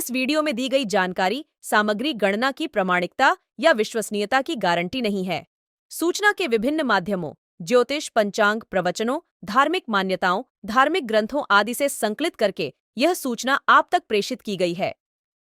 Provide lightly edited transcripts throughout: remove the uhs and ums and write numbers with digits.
इस वीडियो में दी गई जानकारी सामग्री गणना की प्रामाणिकता या विश्वसनीयता की गारंटी नहीं है। सूचना के विभिन्न माध्यमों, ज्योतिष, पंचांग, प्रवचनों, धार्मिक मान्यताओं, धार्मिक ग्रंथों आदि से संकलित करके यह सूचना आप तक प्रेषित की गई है।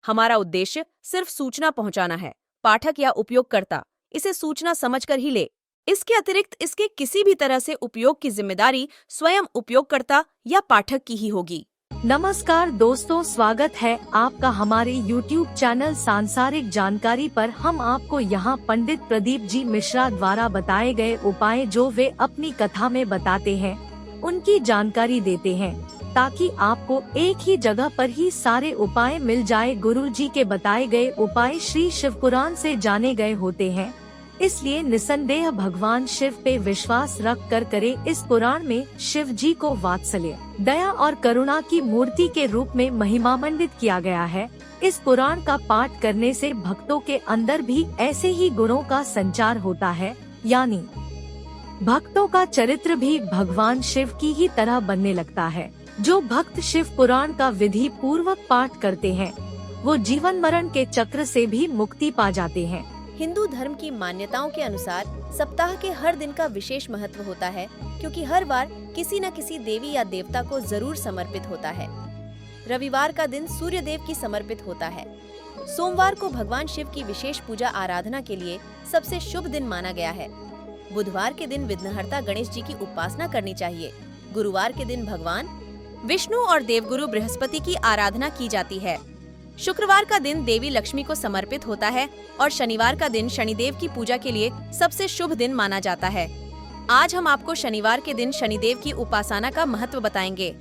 हमारा उद्देश्य सिर्फ सूचना पहुंचाना है। पाठक या उपयोगकर्ता इसे सूचना समझकर ही ले। इसके अतिरिक्त इसके किसी भी तरह से उपयोग की जिम्मेदारी स्वयं उपयोगकर्ता या पाठक की ही होगी। नमस्कार दोस्तों, स्वागत है आपका हमारे YouTube चैनल सांसारिक जानकारी पर। हम आपको यहाँ पंडित प्रदीप जी मिश्रा द्वारा बताए गए उपाय जो वे अपनी कथा में बताते हैं, उनकी जानकारी देते हैं, ताकि आपको एक ही जगह पर ही सारे उपाय मिल जाए। गुरु जी के बताए गए उपाय श्री शिव पुराण से जाने गए होते हैं, इसलिए निसंदेह भगवान शिव पे विश्वास रख कर करे। इस पुराण में शिव जी को वात्सल्य, दया और करुणा की मूर्ति के रूप में महिमामंडित किया गया है। इस पुराण का पाठ करने से भक्तों के अंदर भी ऐसे ही गुणों का संचार होता है, यानी भक्तों का चरित्र भी भगवान शिव की ही तरह बनने लगता है। जो भक्त शिव पुराण का विधि पूर्वक पाठ करते हैं, वो जीवन मरण के चक्र से भी मुक्ति पा जाते हैं। हिंदू धर्म की मान्यताओं के अनुसार सप्ताह के हर दिन का विशेष महत्व होता है, क्योंकि हर बार किसी न किसी देवी या देवता को जरूर समर्पित होता है। रविवार का दिन सूर्य देव की समर्पित होता है। सोमवार को भगवान शिव की विशेष पूजा आराधना के लिए सबसे शुभ दिन माना गया है। बुधवार के दिन विघ्नहर्ता गणेश जी की उपासना करनी चाहिए। गुरुवार के दिन भगवान विष्णु और देवगुरु बृहस्पति की आराधना की जाती है। शुक्रवार का दिन देवी लक्ष्मी को समर्पित होता है और शनिवार का दिन शनिदेव की पूजा के लिए सबसे शुभ दिन माना जाता है। आज हम आपको शनिवार के दिन शनिदेव की उपासना का महत्व बताएंगे।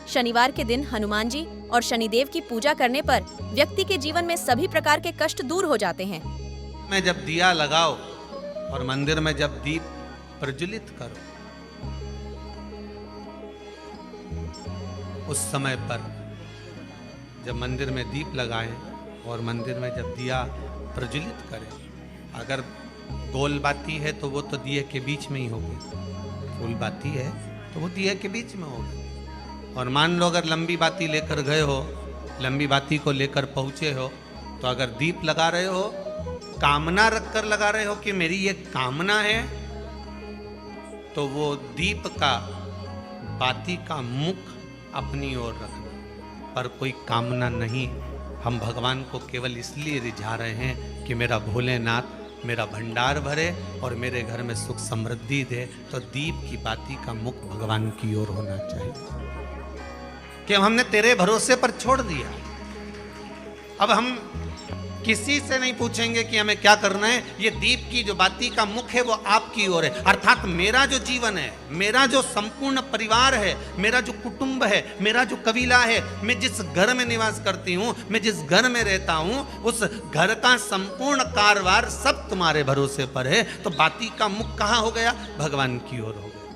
शनिवार के दिन हनुमान जी और शनिदेव की पूजा करने पर व्यक्ति के जीवन में सभी प्रकार के कष्ट दूर हो जाते हैं। में जब दिया लगाओ और मंदिर में जब दीप प्रज्वलित करो, उस समय पर जब मंदिर में दीप लगाएं और मंदिर में जब दिया प्रज्वलित करें, अगर गोल बाती है तो वो तो दिए के बीच में ही होगी, फूल बाती है तो वो दिए के बीच में होगी। और मान लो अगर लंबी बाती लेकर गए हो, लंबी बाती को लेकर पहुंचे हो, तो अगर दीप लगा रहे हो, कामना रख कर लगा रहे हो कि मेरी ये कामना है, तो वो दीप का, बाती का मुख अपनी ओर रखना, पर कोई कामना नहीं। हम भगवान को केवल इसलिए रिझा रहे हैं कि मेरा भोलेनाथ मेरा भंडार भरे और मेरे घर में सुख समृद्धि दे। तो दीप की बाती का मुख भगवान की ओर होना चाहिए कि हमने तेरे भरोसे पर छोड़ दिया। अब हम किसी से नहीं पूछेंगे कि हमें क्या करना है। ये दीप की जो बाती का मुख है वो आपकी ओर है, अर्थात मेरा जो जीवन है, मेरा जो संपूर्ण परिवार है, मेरा जो कुटुंब है, मेरा जो कबीला है, मैं जिस घर में निवास करती हूँ, मैं जिस घर में रहता हूँ, उस घर का संपूर्ण कारभार सब तुम्हारे भरोसे पर है। तो बाती का मुख कहाँ हो गया? भगवान की ओर हो गया।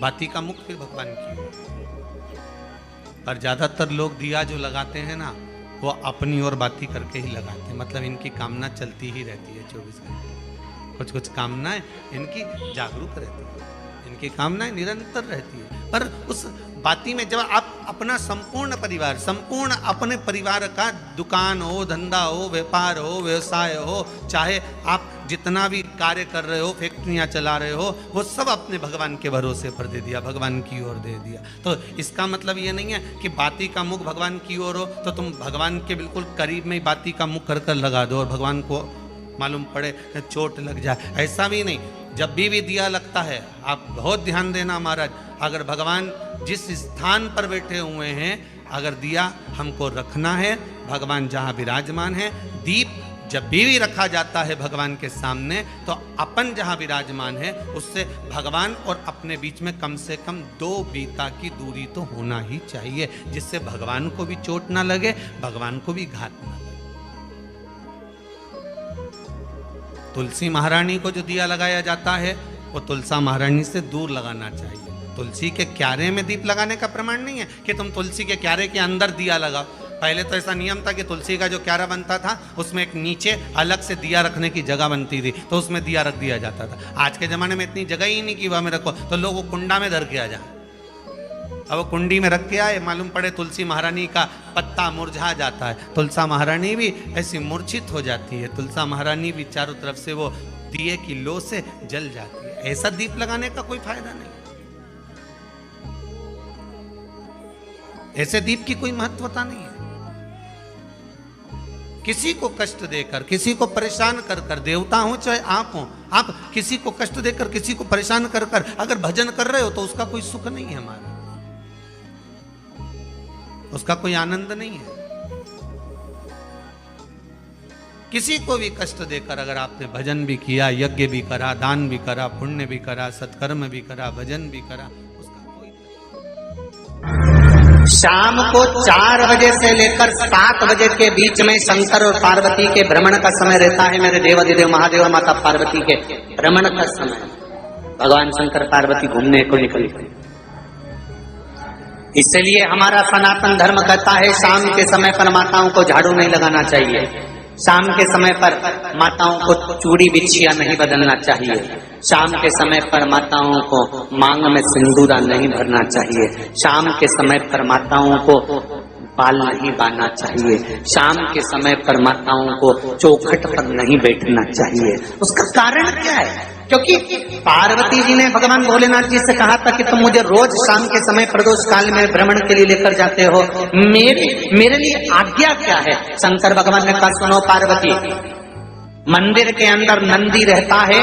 बाती का मुख फिर भगवान की ओर। पर ज्यादातर लोग दिया जो लगाते हैं ना, वो अपनी ओर बाती करके ही लगाते हैं। मतलब इनकी कामना चलती ही रहती है 24 घंटे। कुछ कुछ कामनाएं इनकी जागरूक रहती है, इनकी कामनाएं निरंतर रहती है। पर उस बाती में जब आप अपना संपूर्ण परिवार, संपूर्ण अपने परिवार का, दुकान हो, धंधा हो, व्यापार हो, व्यवसाय हो, चाहे आप जितना भी कार्य कर रहे हो, फैक्ट्रियां चला रहे हो, वो सब अपने भगवान के भरोसे पर दे दिया, भगवान की ओर दे दिया। तो इसका मतलब ये नहीं है कि बाती का मुख भगवान की ओर हो तो तुम भगवान के बिल्कुल करीब में ही बाती का मुख कर कर लगा दो और भगवान को मालूम पड़े चोट लग जाए, ऐसा भी नहीं। जब भी दिया लगता है, आप बहुत ध्यान देना महाराज, अगर भगवान जिस स्थान पर बैठे हुए हैं, अगर दिया हमको रखना है, भगवान जहाँ विराजमान है, दीप जब भी रखा जाता है भगवान के सामने, तो अपन जहाँ विराजमान है उससे भगवान और अपने बीच में कम से कम 2 बीता की दूरी तो होना ही चाहिए, जिससे भगवान को भी चोट ना लगे, भगवान को भी घात ना लगे। तुलसी महारानी को जो दिया लगाया जाता है, वो तुलसा महारानी से दूर लगाना चाहिए। तुलसी के क्यारे में दीप लगाने का प्रमाण नहीं है कि तुम तुलसी के क्यारे के अंदर दिया लगाओ। पहले तो ऐसा नियम था कि तुलसी का जो क्यारा बनता था उसमें एक नीचे अलग से दिया रखने की जगह बनती थी, तो उसमें दिया रख दिया जाता था। आज के ज़माने में इतनी जगह ही नहीं कि वह में रखो, तो लोग वो कुंडा में धर के आ जाए। अब वो कुंडी में रख के आए, मालूम पड़े तुलसी महारानी का पत्ता मुरझा जाता है, तुलसा महारानी भी ऐसी मूर्छित हो जाती है, तुलसा महारानी भी चारों तरफ से वो दिए की लो से जल जाती है। ऐसा दीप लगाने का कोई फायदा नहीं, ऐसे दीप की कोई महत्वता नहीं है। किसी को कष्ट देकर, किसी को परेशान कर कर, देवता हो चाहे आप हो, आप किसी को कष्ट देकर, किसी को परेशान कर कर अगर भजन कर रहे हो तो उसका कोई सुख नहीं है, हमारा उसका कोई आनंद नहीं है। किसी को भी कष्ट देकर अगर आपने भजन भी किया, यज्ञ भी करा, दान भी करा, पुण्य भी करा, सत्कर्म भी करा, भजन भी करा, उसका कोई। शाम को 4 बजे से लेकर 7 बजे के बीच में शंकर और पार्वती के भ्रमण का समय रहता है। मेरे देवाधिदेव महादेव और माता पार्वती के भ्रमण का समय, भगवान शंकर पार्वती घूमने को निकले। इसलिए हमारा सनातन धर्म कहता है शाम के समय पर माताओं को झाड़ू नहीं लगाना चाहिए, शाम के समय पर माताओं को चूड़ी बिछिया नहीं बदलना चाहिए, शाम के समय पर माताओं को मांग में सिंदूरा नहीं भरना चाहिए, शाम के समय पर माताओं को बाल नहीं बांधना चाहिए, शाम के समय पर माताओं को चौखट पर नहीं बैठना चाहिए। उसका कारण क्या है? क्योंकि पार्वती जी ने भगवान भोलेनाथ जी से कहा था कि तुम मुझे रोज शाम के समय प्रदोष काल में भ्रमण के लिए लेकर जाते हो, मेरे लिए आज्ञा क्या है? शंकर भगवान ने कहा सुनो पार्वती, मंदिर के अंदर नंदी रहता है,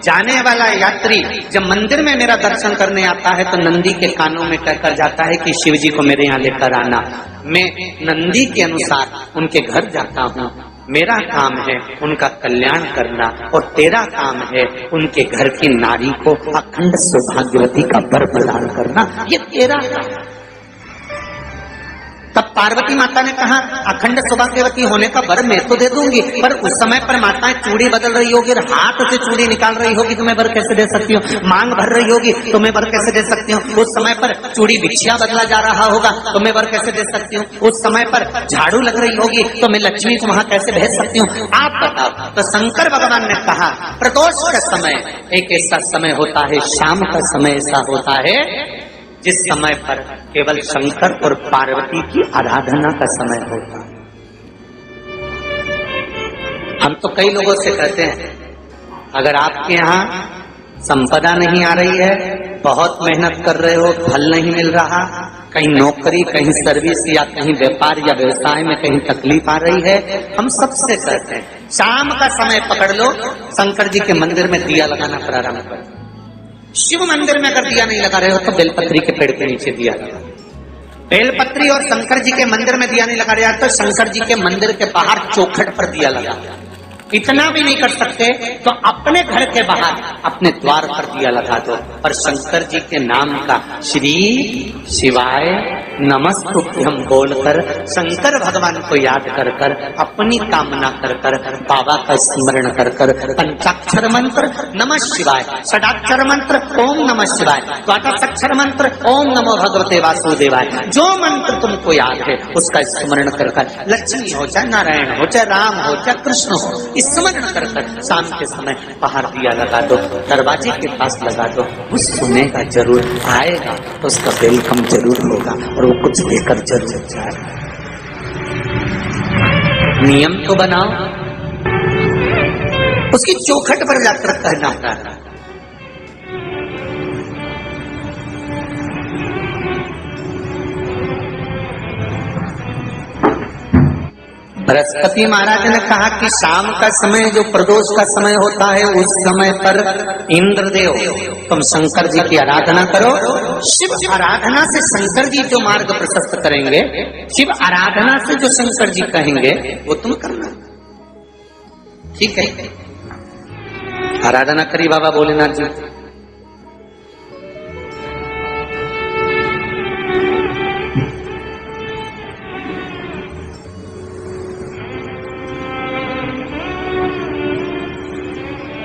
जाने वाला यात्री जब मंदिर में मेरा दर्शन करने आता है तो नंदी के कानों में कहकर जाता है कि शिव जी को मेरे यहाँ लेकर आना। मैं नंदी के अनुसार उनके घर जाता हूँ, मेरा काम है उनका कल्याण करना और तेरा काम है उनके घर की नारी को अखंड सौभाग्यवती का वर प्रदान करना, ये तेरा काम। तब पार्वती माता ने कहा अखंड सौभाग्यवती होने का वर मैं तो दे दूंगी, पर उस समय पर माताएं चूड़ी बदल रही होगी, हाथ से चूड़ी निकाल रही होगी तो मैं वर कैसे दे सकती हूँ, मांग भर रही होगी तो मैं वर कैसे दे सकती हूँ, उस समय पर चूड़ी बिछिया बदला जा रहा होगा तो मैं वर कैसे दे सकती हूँ, उस समय पर झाड़ू लग रही होगी तो मैं लक्ष्मी को वहां कैसे भेज सकती हूँ, आप बताओ। तो शंकर भगवान ने कहा प्रदोष का समय एक ऐसा समय होता है, शाम का समय ऐसा होता है जिस समय पर केवल शंकर और पार्वती की आराधना का समय होता है। हम तो कई लोगों से कहते हैं अगर आपके यहाँ संपदा नहीं आ रही है, बहुत मेहनत कर रहे हो, फल नहीं मिल रहा, कहीं नौकरी, कहीं सर्विस या कहीं व्यापार या व्यवसाय में कहीं तकलीफ आ रही है, हम सबसे कहते हैं शाम का समय पकड़ लो, शंकर जी के मंदिर में दिया लगाना प्रारंभ करो। शिव मंदिर में अगर दिया नहीं लगा रहे हो तो बेलपत्री के पेड़ के नीचे दिया लगा, बेलपत्री और शंकर जी के मंदिर में दिया नहीं लगा रहा तो शंकर जी के मंदिर के बाहर चौखट पर दिया लगा। इतना भी नहीं कर सकते तो अपने घर के बाहर अपने द्वार पर दिया लगा दो और शंकर जी के नाम का श्री शिवाय नमस्तुभ्यम बोलकर शंकर भगवान को याद कर कर अपनी कामना कर कर बाबा का स्मरण कर कर पंचाक्षर मंत्र नमः शिवाय, षडाक्षर मंत्र ओम नमः शिवाय, द्वादशाक्षर मंत्र ओम नमो भगवते वासुदेवाय, जो मंत्र तुमको याद है उसका स्मरण कर कर लक्ष्मी हो चाहे नारायण हो चाहे राम हो चाहे कृष्ण हो स्मरण कर कर शाम के समय बाहर दिया लगा दो, दरवाजे के पास लगा दो, वो सुनेगा जरूर, आएगा तो उसका वेलकम जरूर होगा और वो कुछ देकर जरूर जाएगा। नियम तो बनाओ, उसकी चौखट पर जाकर कहना है बृहस्पति महाराज ने कहा कि शाम का समय जो प्रदोष का समय होता है उस समय पर इंद्रदेव तुम शंकर जी की आराधना करो। शिव आराधना से शंकर जी जो मार्ग प्रशस्त करेंगे, शिव आराधना से जो शंकर जी कहेंगे वो तुम करना, ठीक है? आराधना करी बाबा भोलेनाथ जी।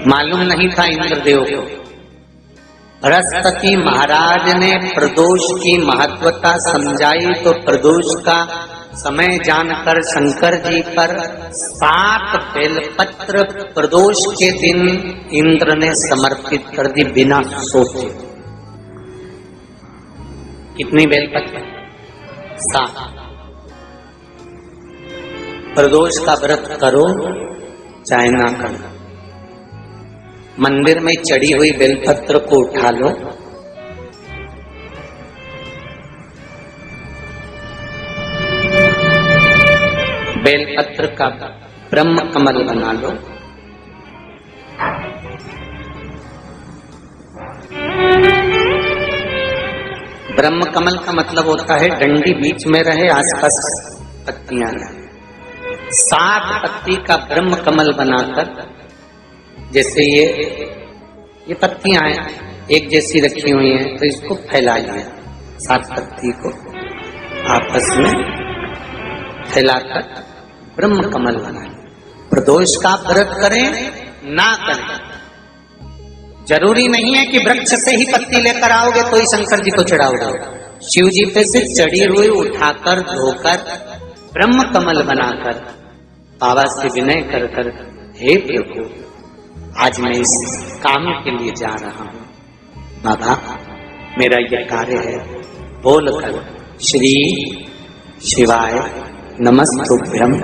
मालूम नहीं था इंद्रदेव को, बृहस्पति महाराज ने प्रदोष की महत्वता समझाई तो प्रदोष का समय जानकर शंकर जी पर 7 बेलपत्र प्रदोष के दिन इंद्र ने समर्पित कर दी बिना सोचे। कितनी बेलपत्र? 7। प्रदोष का व्रत करो चाहे ना करो, मंदिर में चढ़ी हुई बेलपत्र को उठा लो, बेलपत्र का ब्रह्म कमल बना लो, ब्रह्म कमल का मतलब होता है डंडी बीच में रहे, आसपास पत्तियां रहे। 7 पत्ती का ब्रह्म कमल बनाकर, जैसे ये पत्तियां हैं एक जैसी रखी हुई हैं, तो इसको फैलाइए। 7 पत्ती को आपस में फैलाकर ब्रह्म कमल बनाए। प्रदोष का व्रत करें ना करें, जरूरी नहीं है कि वृक्ष से ही पत्ती लेकर आओगे तो ही शंकर जी को चढ़ाओगे। शिव जी पे से चढ़ी हुई उठाकर धोकर ब्रह्म कमल बनाकर बाबा से विनय कर कर, हे प्रभु आज मैं इस काम के लिए जा रहा हूँ, बाबा मेरा यह कार्य है, बोलकर श्री शिवाय नमस्तुभ्यं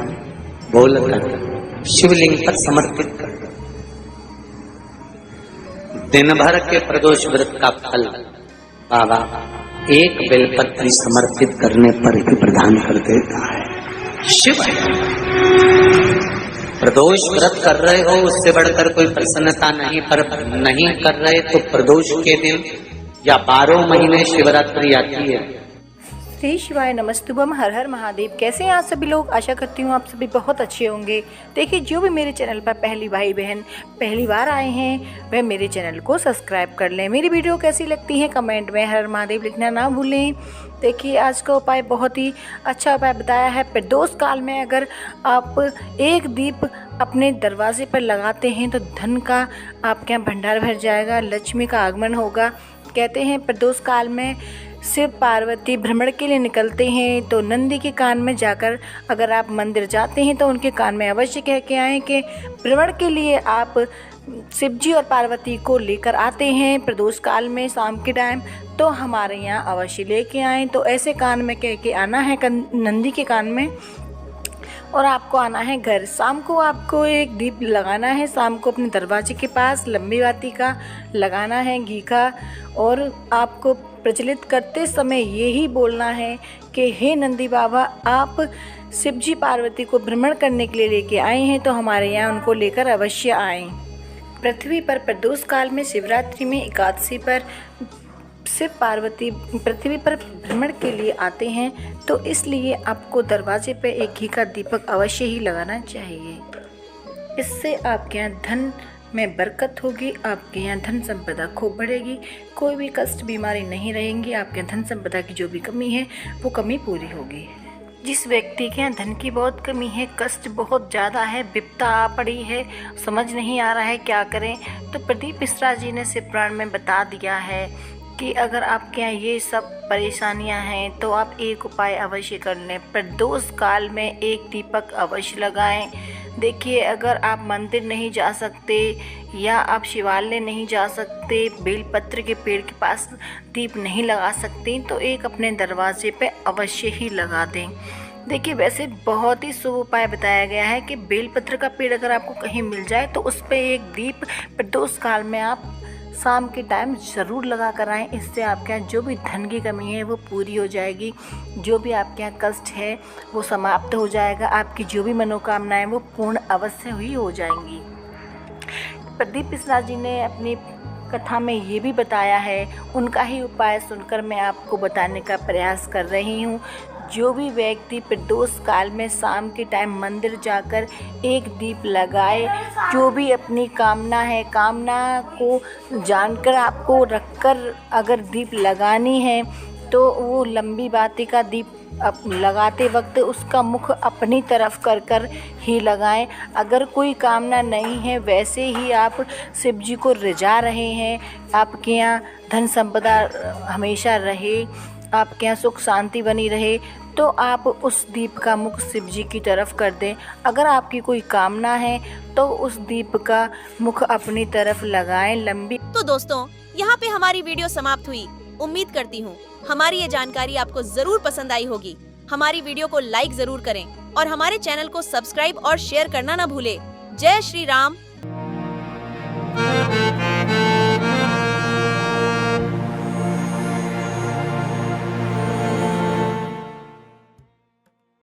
बोलकर शिवलिंग पर समर्पित कर। दिन भर के प्रदोष व्रत का फल बाबा एक बेलपत्री समर्पित करने पर ही प्रदान कर देता है। शिव प्रदोष व्रत कर रहे हो उससे बढ़कर कोई प्रसन्नता नहीं, पर नहीं कर रहे तो प्रदोष के दिन या 12 महीने शिवरात्रि आती है। श्री शिवाय नमस्तुभम, हर हर महादेव। कैसे हैं आप सभी लोग? आशा करती हूँ आप सभी बहुत अच्छे होंगे। देखिए, जो भी मेरे चैनल पर पहली भाई बहन पहली बार आए हैं वह मेरे चैनल को सब्सक्राइब कर लें। मेरी वीडियो कैसी लगती है कमेंट में हर हर महादेव लिखना ना भूलें। देखिए, आज का उपाय बहुत ही अच्छा उपाय बताया है। प्रदोष काल में अगर आप एक दीप अपने दरवाजे पर लगाते हैं तो धन का आपके यहाँ भंडार भर जाएगा, लक्ष्मी का आगमन होगा। कहते हैं प्रदोष काल में शिव पार्वती भ्रमण के लिए निकलते हैं, तो नंदी के कान में जाकर अगर आप मंदिर जाते हैं तो उनके कान में अवश्य कह के आएँ कि भ्रमण के लिए आप शिव जी और पार्वती को लेकर आते हैं प्रदोष काल में शाम के टाइम, तो हमारे यहाँ अवश्य लेके आएँ। तो ऐसे कान में कह के आना है नंदी के कान में, और आपको आना है घर। शाम को आपको एक दीप लगाना है, शाम को अपने दरवाजे के पास लंबी बाती का लगाना है घी का, और आपको प्रज्वलित करते समय यही बोलना है कि हे नंदी बाबा, आप शिव जी पार्वती को भ्रमण करने के लिए लेके आए हैं, तो हमारे यहाँ उनको लेकर अवश्य आएं। पृथ्वी पर प्रदोष काल में शिवरात्रि में एकादशी पर शिव पार्वती पृथ्वी पर भ्रमण के लिए आते हैं, तो इसलिए आपको दरवाजे पर एक घी का दीपक अवश्य ही लगाना चाहिए। इससे आपके यहाँ धन में बरकत होगी, आपके यहाँ धन संपदा खूब बढ़ेगी, कोई भी कष्ट बीमारी नहीं रहेंगी, आपके धन संपदा की जो भी कमी है वो कमी पूरी होगी। जिस व्यक्ति के यहाँ धन की बहुत कमी है, कष्ट बहुत ज़्यादा है, विपदा आ पड़ी है, समझ नहीं आ रहा है क्या करें, तो प्रदीप मिश्रा जी ने शिव पुराण में बता दिया है कि अगर आपके यहाँ ये सब परेशानियां हैं तो आप एक उपाय अवश्य कर लें। प्रदोष काल में एक दीपक अवश्य लगाएं। देखिए, अगर आप मंदिर नहीं जा सकते या आप शिवालय नहीं जा सकते, बेलपत्र के पेड़ के पास दीप नहीं लगा सकते, तो एक अपने दरवाजे पे अवश्य ही लगा दें। देखिए, वैसे बहुत ही शुभ उपाय बताया गया है कि बेलपत्र का पेड़ अगर आपको कहीं मिल जाए तो उस पर एक दीप प्रदोष काल में आप शाम के टाइम ज़रूर लगा कर आएँ। इससे आपके यहाँ जो भी धन की कमी है वो पूरी हो जाएगी, जो भी आपके यहाँ कष्ट है वो समाप्त हो जाएगा, आपकी जो भी मनोकामनाएं वो पूर्ण अवश्य ही हो जाएंगी। प्रदीप मिश्रा जी ने अपनी कथा में ये भी बताया है, उनका ही उपाय सुनकर मैं आपको बताने का प्रयास कर रही हूँ। जो भी व्यक्ति प्रदोष काल में शाम के टाइम मंदिर जाकर एक दीप लगाए, जो भी अपनी कामना है, कामना को जानकर आपको रखकर अगर दीप लगानी है तो वो लंबी बाती का दीप लगाते वक्त उसका मुख अपनी तरफ कर कर ही लगाएं। अगर कोई कामना नहीं है, वैसे ही आप शिव जी को रिझा रहे हैं, आपके यहाँ धन संपदा हमेशा रहे, आपके यहाँ सुख शांति बनी रहे, तो आप उस दीप का मुख शिव जी की तरफ कर दें। अगर आपकी कोई कामना है तो उस दीप का मुख अपनी तरफ लगाएं लंबी। तो दोस्तों, यहाँ पे हमारी वीडियो समाप्त हुई। उम्मीद करती हूँ हमारी ये जानकारी आपको जरूर पसंद आई होगी। हमारी वीडियो को लाइक जरूर करें और हमारे चैनल को सब्सक्राइब और शेयर करना ना भूले। जय श्री राम,